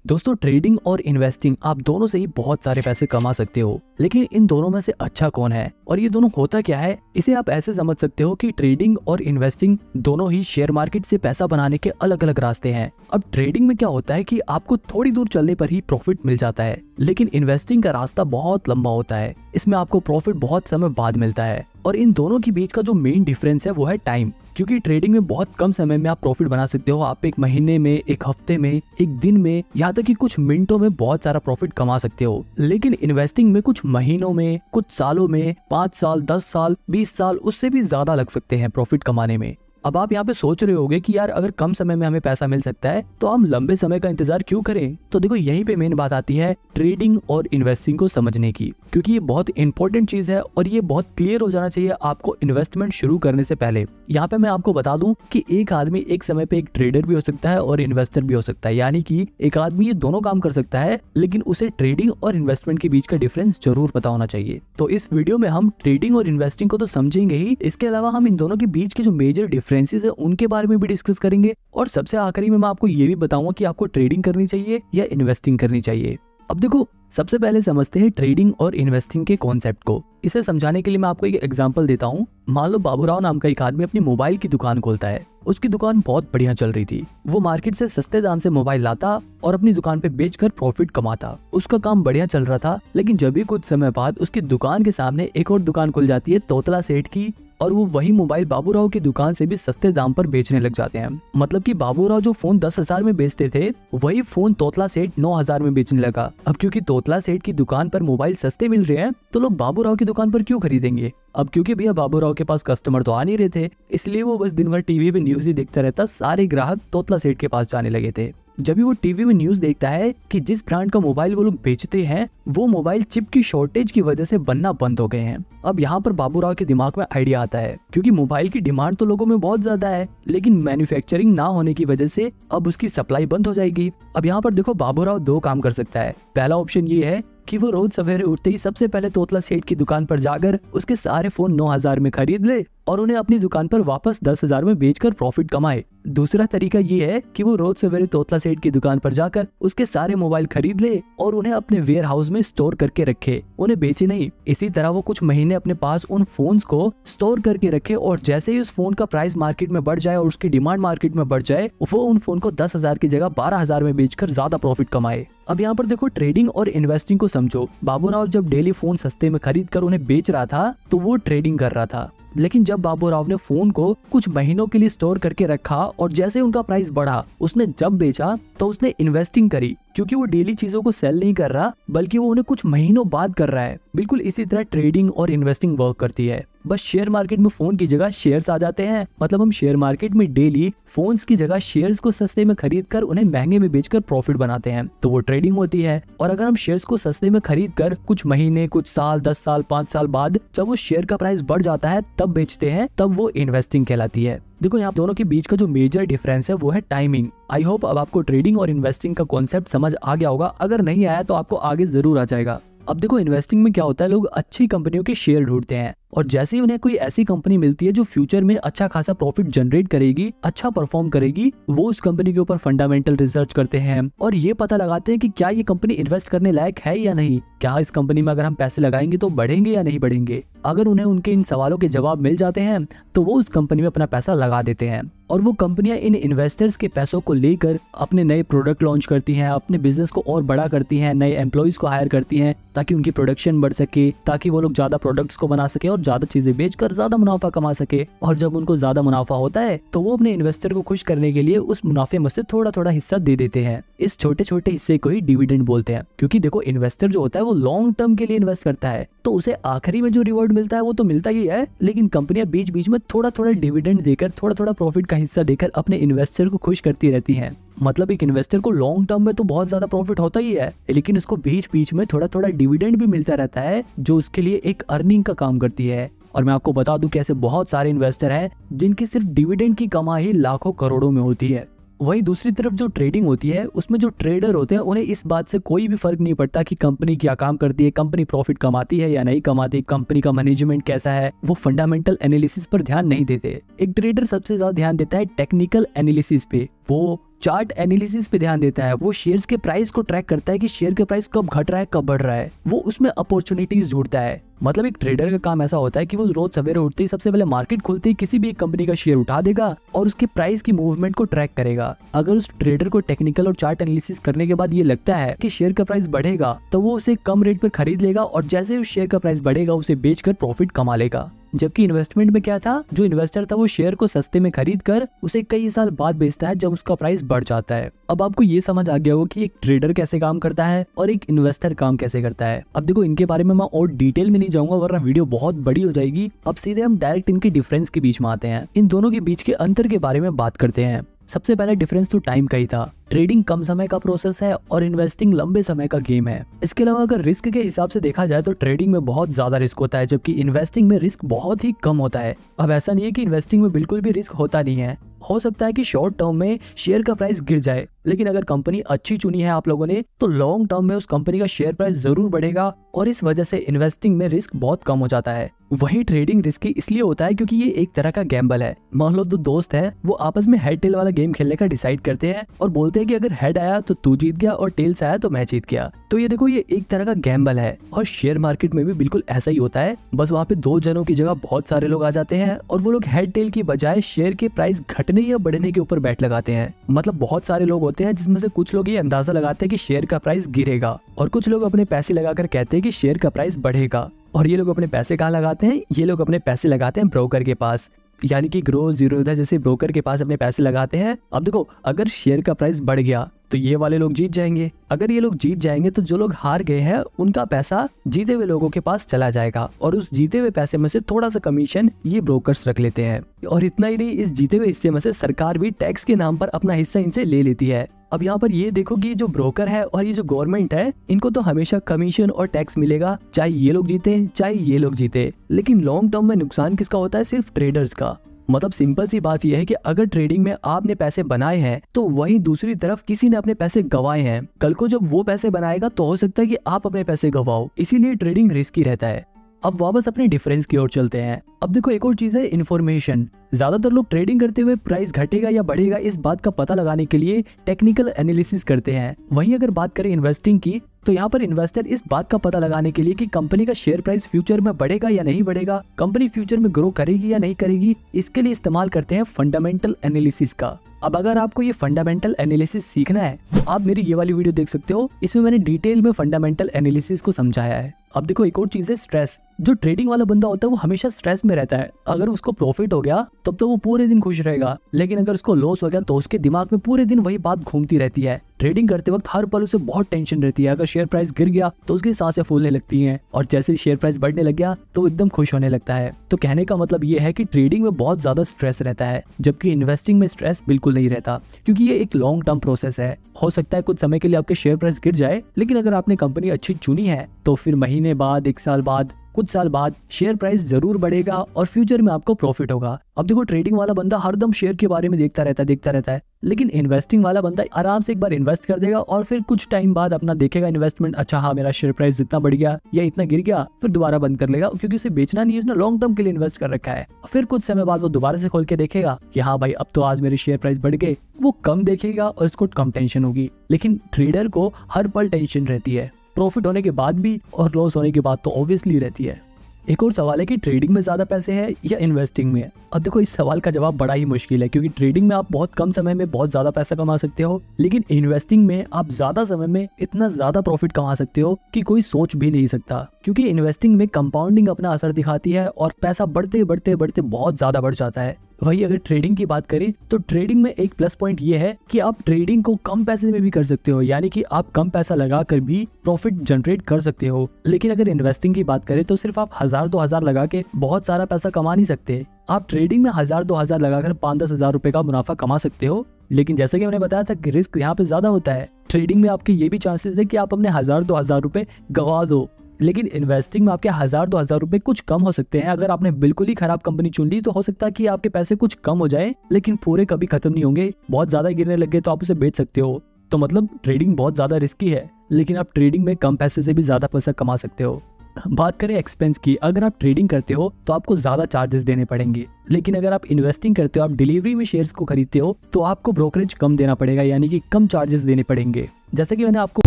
दोस्तों, ट्रेडिंग और इन्वेस्टिंग आप दोनों से ही बहुत सारे पैसे कमा सकते हो, लेकिन इन दोनों में से अच्छा कौन है और ये दोनों होता क्या है, इसे आप ऐसे समझ सकते हो कि ट्रेडिंग और इन्वेस्टिंग दोनों ही शेयर मार्केट से पैसा बनाने के अलग अलग रास्ते हैं। अब ट्रेडिंग में क्या होता है कि आपको थोड़ी दूर चलने पर ही प्रॉफिट मिल जाता है, लेकिन इन्वेस्टिंग का रास्ता बहुत लंबा होता है। इसमें आपको प्रॉफिट बहुत समय बाद मिलता है और इन दोनों के बीच का जो मेन डिफरेंस है वो है टाइम। क्योंकि ट्रेडिंग में बहुत कम समय में आप प्रॉफिट बना सकते हो। आप एक महीने में, एक हफ्ते में, एक दिन में, यहाँ तक कि कुछ मिनटों में बहुत सारा प्रॉफिट कमा सकते हो। लेकिन इन्वेस्टिंग में कुछ महीनों में, कुछ सालों में, 5 साल, 10 साल, 20 साल, उससे भी ज्यादा लग सकते हैं प्रॉफिट कमाने में। अब आप यहाँ पे सोच रहे होगे कि यार अगर कम समय में हमें पैसा मिल सकता है तो हम लंबे समय का इंतजार क्यों करें। तो देखो, यहीं पे मेन बात आती है ट्रेडिंग और इन्वेस्टिंग को समझने की, क्योंकि ये बहुत इंपॉर्टेंट चीज है और ये बहुत क्लियर हो जाना चाहिए आपको इन्वेस्टमेंट शुरू करने से पहले। यहाँ पे मैं आपको बता दूं कि एक आदमी एक समय पे एक ट्रेडर भी हो सकता है और इन्वेस्टर भी हो सकता है, यानी कि एक आदमी ये दोनों काम कर सकता है, लेकिन उसे ट्रेडिंग और इन्वेस्टमेंट के बीच का डिफरेंस जरूर पता होना चाहिए। तो इस वीडियो में हम ट्रेडिंग और इन्वेस्टिंग को तो समझेंगे ही, इसके अलावा हम इन दोनों के बीच के जो मेजर डिफरेंसेस है उनके बारे में भी डिस्कस करेंगे और सबसे आखिरी में मैं आपको ये भी बताऊंगा कि आपको ट्रेडिंग करनी चाहिए या इन्वेस्टिंग करनी चाहिए। अब देखो, सबसे पहले समझते हैं ट्रेडिंग और इन्वेस्टिंग के कॉन्सेप्ट को। इसे समझाने के लिए मैं आपको एक एग्जांपल देता हूँ। मान लो बाबूराव नाम का एक आदमी अपनी मोबाइल की दुकान खोलता है। उसकी दुकान बहुत बढ़िया चल रही थी। वो मार्केट से सस्ते दाम से मोबाइल लाता और अपनी दुकान पे बेचकर प्रॉफिट कमाता। उसका काम बढ़िया चल रहा था, लेकिन जब भी कुछ समय बाद उसकी दुकान के सामने एक और दुकान खुल जाती है तोतला सेठ की, और वो वही मोबाइल बाबूराव की दुकान से भी सस्ते दाम पर बेचने लग जाते हैं। मतलब कि बाबूराव जो फोन 10,000 में बेचते थे, वही फोन तोतला सेठ 9,000 में बेचने लगा। अब क्योंकि तोतला सेठ की दुकान पर मोबाइल सस्ते मिल रहे हैं, तो लोग बाबूराव की दुकान पर क्यों खरीदेंगे। अब क्योंकि भैया बाबूराव के पास कस्टमर तो आ नहीं रहे थे, इसलिए वो बस दिन भर टीवी पे न्यूज ही देखता रहता। सारे ग्राहक तोतला सेठ के पास जाने लगे थे। जब भी वो टीवी में न्यूज देखता है कि जिस ब्रांड का मोबाइल वो लोग बेचते हैं, वो मोबाइल चिप की शॉर्टेज की वजह से बनना बंद हो गए हैं। अब यहाँ पर बाबूराव के दिमाग में आइडिया आता है, क्योंकि मोबाइल की डिमांड तो लोगों में बहुत ज्यादा है, लेकिन मैन्युफैक्चरिंग ना होने की वजह से अब उसकी सप्लाई बंद हो जाएगी। अब यहाँ पर देखो, बाबूराव दो काम कर सकता है। पहला ऑप्शन ये है कि वो रोज सवेरे उठते ही सबसे पहले तोतला सेठ की दुकान पर जाकर उसके सारे फोन 9,000 में खरीद ले और उन्हें अपनी दुकान पर वापस 10,000 में बेचकर प्रॉफिट कमाए। दूसरा तरीका ये है कि वो रोज सवेरे तोतला सेठ की दुकान पर जाकर उसके सारे मोबाइल खरीद ले और उन्हें अपने वेयर हाउस में स्टोर करके रखे, उन्हें बेचे नहीं। इसी तरह वो कुछ महीने अपने पास उन फोन्स को स्टोर करके रखे और जैसे ही उस फोन का प्राइस मार्केट में बढ़ जाए और उसकी डिमांड मार्केट में बढ़ जाए, वो उन फोन को 10,000 की जगह 12,000 में बेचकर ज्यादा प्रॉफिट कमाए। अब यहाँ पर देखो, ट्रेडिंग और इन्वेस्टिंग को समझो। बाबूराव जब डेली फोन सस्ते में खरीद कर उन्हें बेच रहा था, तो वो ट्रेडिंग कर रहा था। लेकिन जब बाबूराव ने फोन को कुछ महीनों के लिए स्टोर करके रखा और जैसे उनका प्राइस बढ़ा, उसने जब बेचा तो उसने इन्वेस्टिंग करी, क्योंकि वो डेली चीजों को सेल नहीं कर रहा, बल्कि वो उन्हें कुछ महीनों बाद कर रहा है। बिल्कुल इसी तरह ट्रेडिंग और इन्वेस्टिंग वर्क करती है। बस शेयर मार्केट में फोन की जगह शेयर्स आ जाते हैं। मतलब हम शेयर मार्केट में डेली फोन्स की जगह शेयर्स को सस्ते में खरीद कर उन्हें महंगे में बेचकर प्रॉफिट बनाते हैं, तो वो ट्रेडिंग होती है। और अगर हम शेयर्स को सस्ते में खरीद कर कुछ महीने, कुछ साल, 10 साल, 5 साल बाद जब वो शेयर का प्राइस बढ़ जाता है तब बेचते हैं, तब वो इन्वेस्टिंग कहलाती है। देखो, यहाँ दोनों के बीच का जो मेजर डिफरेंस है वो है टाइमिंग। आई होप अब आपको ट्रेडिंग और इन्वेस्टिंग का कॉन्सेप्ट समझ आ गया होगा। अगर नहीं आया तो आपको आगे जरूर आ जाएगा। अब देखो, इन्वेस्टिंग में क्या होता है, लोग अच्छी कंपनियों के शेयर ढूंढते हैं और जैसे ही उन्हें कोई ऐसी कंपनी मिलती है जो फ्यूचर में अच्छा खासा प्रॉफिट जनरेट करेगी, अच्छा परफॉर्म करेगी, वो उस कंपनी के ऊपर फंडामेंटल रिसर्च करते हैं और ये पता लगाते हैं कि क्या ये कंपनी इन्वेस्ट करने लायक है या नहीं। क्या इस कंपनी में अगर हम पैसे लगाएंगे तो बढ़ेंगे या नहीं बढ़ेंगे। अगर उन्हें उनके इन सवालों के जवाब मिल जाते हैं तो वो उस कंपनी में अपना पैसा लगा देते हैं और वो कंपनियां इन इन्वेस्टर्स के पैसों को लेकर अपने नए प्रोडक्ट लॉन्च करती हैं, अपने बिजनेस को और बड़ा करती हैं, नए एम्प्लॉइज को हायर करती हैं ताकि उनकी प्रोडक्शन बढ़ सके, ताकि वो लोग ज्यादा प्रोडक्ट्स को बना सके और ज्यादा चीजें बेचकर ज्यादा मुनाफा कमा सके। और जब उनको ज्यादा मुनाफा होता है तो वो अपने इन्वेस्टर को खुश करने के लिए उस मुनाफे में से थोड़ा थोड़ा हिस्सा दे देते हैं। इस छोटे छोटे हिस्से को ही डिविडेंड बोलते हैं, क्योंकि देखो, इन्वेस्टर जो होता है वो लॉन्ग टर्म के लिए इन्वेस्ट करता है, तो उसे आखिरी में जो रिवॉर्ड मिलता है वो तो मिलता ही है, लेकिन कंपनियां बीच बीच में थोड़ा थोड़ा डिविडेंड देकर, थोड़ा थोड़ा प्रॉफिट का हिस्सा देकर अपने इन्वेस्टर को खुश करती रहती हैं। मतलब एक इन्वेस्टर को लॉन्ग टर्म में तो बहुत ज्यादा प्रॉफिट होता ही है, लेकिन उसको बीच बीच में थोड़ा थोड़ा डिविडेंड भी मिलता रहता है, जो उसके लिए एक अर्निंग का काम करती है। और मैं आपको बता दूं कि ऐसे बहुत सारे इन्वेस्टर हैं जिनकी सिर्फ डिविडेंड की कमाई लाखों करोड़ों में होती है। वहीं दूसरी तरफ जो ट्रेडिंग होती है, उसमें जो ट्रेडर होते हैं उन्हें इस बात से कोई भी फर्क नहीं पड़ता कि कंपनी क्या काम करती है, कंपनी प्रॉफिट कमाती है या नहीं कमाती, कंपनी का मैनेजमेंट कैसा है। वो फंडामेंटल एनालिसिस पर ध्यान नहीं देते। एक ट्रेडर सबसे ज्यादा ध्यान देता है टेक्निकल एनालिसिस पे, वो चार्ट एनालिसिस पे ध्यान देता है, वो शेयर्स के प्राइस को ट्रैक करता है कि शेयर के प्राइस कब घट रहा है कब बढ़ रहा है, वो उसमें अपॉर्चुनिटीज ढूंढता है। मतलब एक ट्रेडर का काम ऐसा होता है कि वो रोज सवेरे उठते ही सबसे पहले मार्केट खुलते ही किसी भी एक कंपनी का शेयर उठा देगा और उसके प्राइस की मूवमेंट को ट्रैक करेगा। अगर उस ट्रेडर को टेक्निकल और चार्ट एनालिसिस करने के बाद ये लगता है कि शेयर का प्राइस बढ़ेगा तो वो उसे कम रेट पर खरीद लेगा और जैसे उस शेयर का प्राइस बढ़ेगा उसे बेचकर प्रॉफिट कमा लेगा। जबकि इन्वेस्टमेंट में क्या था, जो इन्वेस्टर था वो शेयर को सस्ते में खरीद कर उसे कई साल बाद बेचता है जब उसका प्राइस बढ़ जाता है। अब आपको ये समझ आ गया होगा कि एक ट्रेडर कैसे काम करता है और एक इन्वेस्टर काम कैसे करता है। अब देखो इनके बारे में मैं और डिटेल में नहीं जाऊंगा वरना वीडियो बहुत बड़ी हो जाएगी। अब सीधे हम डायरेक्ट इनके डिफरेंस के बीच में आते हैं, इन दोनों के बीच के अंतर के बारे में बात करते हैं। सबसे पहला डिफरेंस तो टाइम का ही था। ट्रेडिंग कम समय का प्रोसेस है और इन्वेस्टिंग लंबे समय का गेम है। इसके अलावा अगर रिस्क के हिसाब से देखा जाए तो ट्रेडिंग में बहुत ज्यादा रिस्क होता है जबकि इन्वेस्टिंग में रिस्क बहुत ही कम होता है। अब ऐसा नहीं है कि इन्वेस्टिंग में बिल्कुल भी रिस्क होता नहीं है, हो सकता है कि शॉर्ट टर्म में शेयर का प्राइस गिर जाए, लेकिन अगर कंपनी अच्छी चुनी है आप लोगों ने तो लॉन्ग टर्म में उस कंपनी का शेयर प्राइस जरूर बढ़ेगा और इस वजह से इन्वेस्टिंग में रिस्क बहुत कम हो जाता है। वही ट्रेडिंग रिस्की इसलिए होता है क्योंकि ये एक तरह का गैम्बल है। मान लो दो दोस्त हैं, वो आपस में हेड टेल वाला गेम खेलने का डिसाइड करते हैं और बोलते हैं कि अगर हेड आया तो तू जीत गया और टेल्स आया तो मैं जीत गया। तो ये देखो ये एक तरह का गैम्बल है और शेयर मार्केट में भी बिल्कुल ऐसा ही होता है। बस वहाँ पे दो जनों की जगह बहुत सारे लोग आ जाते हैं और वो लोग हेड टेल की बजाय शेयर के प्राइस घटने या बढ़ने के ऊपर बैट लगाते हैं। मतलब बहुत सारे लोग होते हैं जिसमें से कुछ लोग ये अंदाजा लगाते हैं कि शेयर का प्राइस गिरेगा और कुछ लोग अपने पैसे लगाकर कहते हैं कि शेयर का प्राइस बढ़ेगा। और ये लोग अपने पैसे कहाँ लगाते हैं, ये लोग अपने पैसे लगाते हैं ब्रोकर के पास, यानी कि ग्रो जीरोधा जैसे ब्रोकर के पास अपने पैसे लगाते हैं। अब देखो अगर शेयर का प्राइस बढ़ गया तो ये वाले लोग जीत जाएंगे, अगर ये लोग जीत जाएंगे तो जो लोग हार गए हैं उनका पैसा जीते हुए लोगों के पास चला जाएगा और उस जीते हुए पैसे में से थोड़ा सा कमीशन ये ब्रोकर्स रख लेते हैं। और इतना ही नहीं, इस जीते हुए हिस्से में से सरकार भी टैक्स के नाम पर अपना हिस्सा इनसे ले लेती है। अब यहाँ पर ये देखो कि जो ब्रोकर है और ये जो गवर्नमेंट है इनको तो हमेशा कमीशन और टैक्स मिलेगा, चाहे ये लोग जीते चाहे ये लोग जीते। लेकिन लॉन्ग टर्म में नुकसान किसका होता है, सिर्फ ट्रेडर्स का। मतलब सिंपल सी बात यह है कि अगर ट्रेडिंग में आपने पैसे बनाए हैं तो वहीं दूसरी तरफ किसी ने अपने पैसे गंवाए हैं। कल को जब वो पैसे बनाएगा तो हो सकता है कि आप अपने पैसे गंवाओ, इसीलिए ट्रेडिंग रिस्की रहता है। अब वापस अपने डिफरेंस की ओर चलते हैं। अब देखो एक और चीज है इन्फॉर्मेशन। ज्यादातर लोग ट्रेडिंग करते हुए प्राइस घटेगा या बढ़ेगा इस बात का पता लगाने के लिए टेक्निकल एनालिसिस करते हैं। वहीं अगर बात करें इन्वेस्टिंग की तो यहाँ पर इन्वेस्टर इस बात का पता लगाने के लिए कि कंपनी का शेयर प्राइस फ्यूचर में बढ़ेगा या नहीं बढ़ेगा, कंपनी फ्यूचर में ग्रो करेगी या नहीं करेगी, इसके लिए इस्तेमाल करते हैं फंडामेंटल एनालिसिस का। अब अगर आपको ये फंडामेंटल एनालिसिस सीखना है आप मेरी ये वाली वीडियो देख सकते हो, इसमें मैंने डिटेल में फंडामेंटल एनालिसिस को समझाया है। अब देखो एक और चीज है स्ट्रेस। जो ट्रेडिंग वाला बंदा होता है वो हमेशा स्ट्रेस में रहता है। अगर उसको प्रॉफिट हो गया तब तो वो पूरे दिन खुश रहेगा, लेकिन अगर उसको लॉस हो गया तो उसके दिमाग में पूरे दिन वही बात घूमती रहती है। ट्रेडिंग करते वक्त हर पल उसे बहुत टेंशन रहती है। अगर शेयर प्राइस गिर गया तो उसकी सांसें फूलने लगती हैं और जैसे शेयर प्राइस बढ़ने लग गया तो एकदम खुश होने लगता है। तो कहने का मतलब ये है कि ट्रेडिंग में बहुत ज्यादा स्ट्रेस रहता है जबकि इन्वेस्टिंग में स्ट्रेस बिल्कुल नहीं रहता, क्योंकि ये एक लॉन्ग टर्म प्रोसेस है। हो सकता है कुछ समय के लिए आपके शेयर प्राइस गिर जाए, लेकिन अगर आपने कंपनी अच्छी चुनी है तो फिर महीने बाद, एक साल बाद, कुछ साल बाद शेयर प्राइस जरूर बढ़ेगा और फ्यूचर में आपको प्रॉफिट होगा। अब देखो ट्रेडिंग वाला बंदा हरदम शेयर के बारे में देखता रहता है, लेकिन इन्वेस्टिंग वाला बंदा आराम से एक बार इन्वेस्ट कर देगा और फिर कुछ टाइम बाद अपना देखेगा इन्वेस्टमेंट, अच्छा हाँ मेरा शेयर प्राइस जितना बढ़ गया या इतना गिर गया, फिर दोबारा बंद कर लेगा, क्योंकि उसे बेचना नहीं है, उसने लॉन्ग टर्म के लिए इन्वेस्ट कर रखा है। फिर कुछ समय बाद वो दोबारा से खोल के देखेगा कि हाँ भाई अब तो आज मेरे शेयर प्राइस बढ़ गए, वो कम देखेगा और उसको कम टेंशन होगी। लेकिन ट्रेडर को हर पल टेंशन रहती है, प्रॉफिट होने के बाद भी और लॉस होने के बाद तो ऑब्वियसली रहती है। एक और सवाल है कि ट्रेडिंग में ज्यादा पैसे हैं या इन्वेस्टिंग में। अब देखो इस सवाल का जवाब बड़ा ही मुश्किल है, क्योंकि ट्रेडिंग में आप बहुत कम समय में बहुत ज्यादा पैसा कमा सकते हो, लेकिन इन्वेस्टिंग में आप ज्यादा समय में इतना ज्यादा प्रॉफिट कमा सकते हो कि कोई सोच भी नहीं सकता। क्योंकि इन्वेस्टिंग में कंपाउंडिंग अपना असर दिखाती है और पैसा बढ़ते बढ़ते बढ़ते बहुत ज्यादा बढ़ जाता है। वही अगर ट्रेडिंग की बात करें तो ट्रेडिंग में एक प्लस पॉइंट ये है कि आप ट्रेडिंग को कम पैसे में भी कर सकते हो, यानी कि आप कम पैसा लगाकर भी प्रॉफिट जनरेट कर सकते हो। लेकिन अगर इन्वेस्टिंग की बात करें तो सिर्फ आप 1000-2000 लगा के बहुत सारा पैसा कमा नहीं सकते। आप ट्रेडिंग में 1000-2000 लगाकर 5-10 हजार रुपए का मुनाफा कमा सकते हो, लेकिन जैसे कि मैंने बताया था कि रिस्क यहाँ पे ज्यादा होता है। ट्रेडिंग में आपके ये भी चांसेस है कि आप अपने 1000-2000 रुपए गवा दो, लेकिन इन्वेस्टिंग में आपके 1000-2000 रुपए कुछ कम हो सकते हैं। अगर आपने बिल्कुल ही खराब कंपनी चुन ली तो हो सकता है कि आपके पैसे कुछ कम हो जाए, लेकिन पूरे कभी खत्म नहीं होंगे। बहुत ज्यादा गिरने लग गए तो आप उसे बेच सकते हो। तो मतलब ट्रेडिंग बहुत ज्यादा रिस्की है, लेकिन आप ट्रेडिंग में कम पैसे से भी ज्यादा पैसा कमा सकते हो। बात करें एक्सपेंस की, अगर आप ट्रेडिंग करते हो तो आपको ज्यादा चार्जेस देने पड़ेंगे, लेकिन अगर आप इन्वेस्टिंग करते हो, आप डिलीवरी में शेयर्स को खरीदते हो, तो आपको ब्रोकरेज कम देना पड़ेगा, यानी कि कम चार्जेस देने पड़ेंगे। जैसे कि मैंने आपको